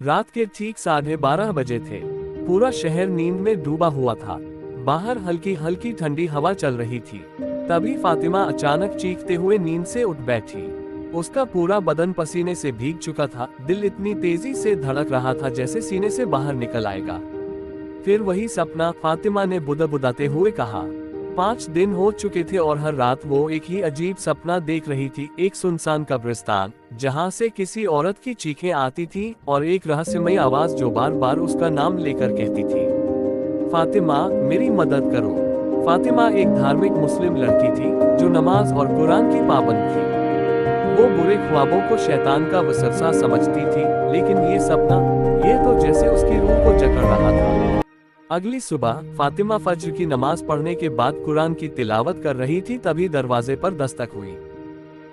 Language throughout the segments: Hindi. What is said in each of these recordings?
रात के ठीक 12:30 बजे थे। पूरा शहर नींद में डूबा हुआ था। बाहर हल्की हल्की ठंडी हवा चल रही थी। तभी फातिमा अचानक चीखते हुए नींद से उठ बैठी। उसका पूरा बदन पसीने से भीग चुका था। दिल इतनी तेजी से धड़क रहा था जैसे सीने से बाहर निकल आएगा। फिर वही सपना, फातिमा ने बुदबुदाते हुए कहा। 5 दिन हो चुके थे और हर रात वो एक ही अजीब सपना देख रही थी। एक सुनसान कब्रिस्तान जहां से किसी औरत की चीखें आती थी और एक रहस्यमयी आवाज जो बार बार उसका नाम लेकर कहती थी, फातिमा मेरी मदद करो। फातिमा एक धार्मिक मुस्लिम लड़की थी जो नमाज और कुरान की पाबंद थी। वो बुरे ख्वाबों को शैतान का वसवसा समझती थी, लेकिन ये सपना, ये तो जैसे उसकी रूह को जकड़ रहा था। अगली सुबह फातिमा फज्र की नमाज पढ़ने के बाद कुरान की तिलावत कर रही थी, तभी दरवाजे पर दस्तक हुई।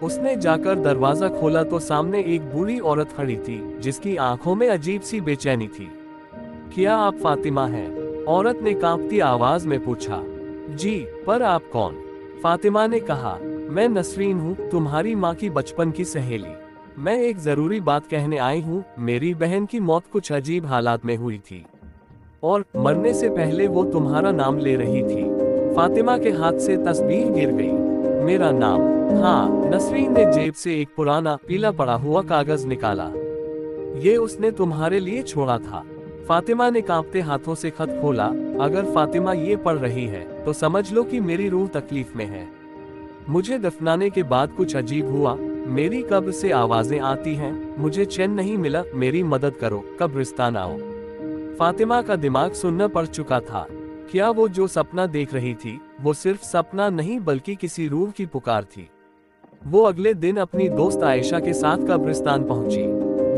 उसने जाकर दरवाजा खोला तो सामने एक बूढ़ी औरत खड़ी थी जिसकी आंखों में अजीब सी बेचैनी थी। क्या आप फातिमा हैं? औरत ने कांपती आवाज में पूछा। जी, पर आप कौन? फातिमा ने कहा, मैं नसरीन हूँ, तुम्हारी माँ की बचपन की सहेली। मैं एक जरूरी बात कहने आई हूँ। मेरी बहन की मौत कुछ अजीब हालात में हुई थी और मरने से पहले वो तुम्हारा नाम ले रही थी। फातिमा के हाथ से तस्बीह गिर गई। मेरा नाम? हाँ। नसरीन ने जेब से एक पुराना पीला पड़ा हुआ कागज निकाला। ये उसने तुम्हारे लिए छोड़ा था। फातिमा ने कांपते हाथों से खत खोला। अगर फातिमा ये पढ़ रही है तो समझ लो कि मेरी रूह तकलीफ में है। मुझे दफनाने के बाद कुछ अजीब हुआ। मेरी कब्र से आवाजें आती हैं। मुझे चैन नहीं मिला। मेरी मदद करो, कब्रिस्तान आओ। फातिमा का दिमाग सुन्न पड़ चुका था। क्या वो जो सपना देख रही थी वो सिर्फ सपना नहीं बल्कि किसी रूह की पुकार थी। वो अगले दिन अपनी दोस्त आयशा के साथ कब्रिस्तान पहुंची।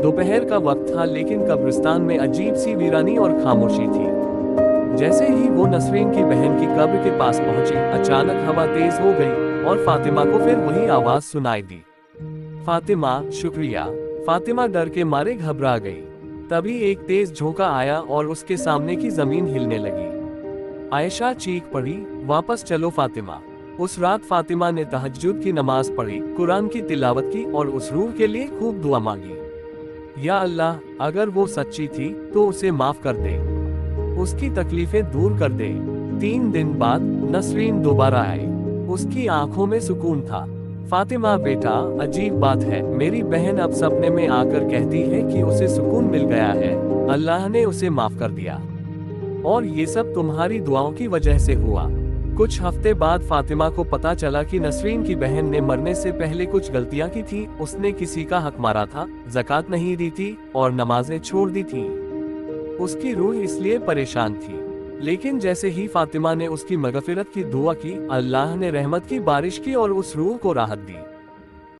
दोपहर का वक्त था लेकिन कब्रिस्तान में अजीब सी वीरानी और खामोशी थी। जैसे ही वो नसरीन की बहन की कब्र के पास पहुंची, अचानक हवा तेज हो गई और फातिमा को फिर वही आवाज सुनाई दी, फातिमा शुक्रिया। फातिमा डर के मारे घबरा गई। तभी एक तेज झोंका आया और उसके सामने की जमीन हिलने लगी। आयशा चीख पड़ी, वापस चलो फातिमा। उस रात फातिमा ने तहज्जुद की नमाज पढ़ी, कुरान की तिलावत की और उस रूह के लिए खूब दुआ मांगी। या अल्लाह, अगर वो सच्ची थी तो उसे माफ कर दे, उसकी तकलीफें दूर कर दे। 3 दिन बाद नसरीन दोबारा आई। उसकी आंखों में सुकून था। फातिमा बेटा, अजीब बात है, मेरी बहन अब सपने में आकर कहती है कि उसे सुकून मिल गया है। अल्लाह ने उसे माफ कर दिया और ये सब तुम्हारी दुआओं की वजह से हुआ। कुछ हफ्ते बाद फातिमा को पता चला कि नसरीन की बहन ने मरने से पहले कुछ गलतियां की थी। उसने किसी का हक मारा था, ज़कात नहीं दी थी और नमाजें छोड़ दी थी। उसकी रूह इसलिए परेशान थी। लेकिन जैसे ही फातिमा ने उसकी मगफिरत की दुआ की, अल्लाह ने रहमत की बारिश की और उस रूह को राहत दी।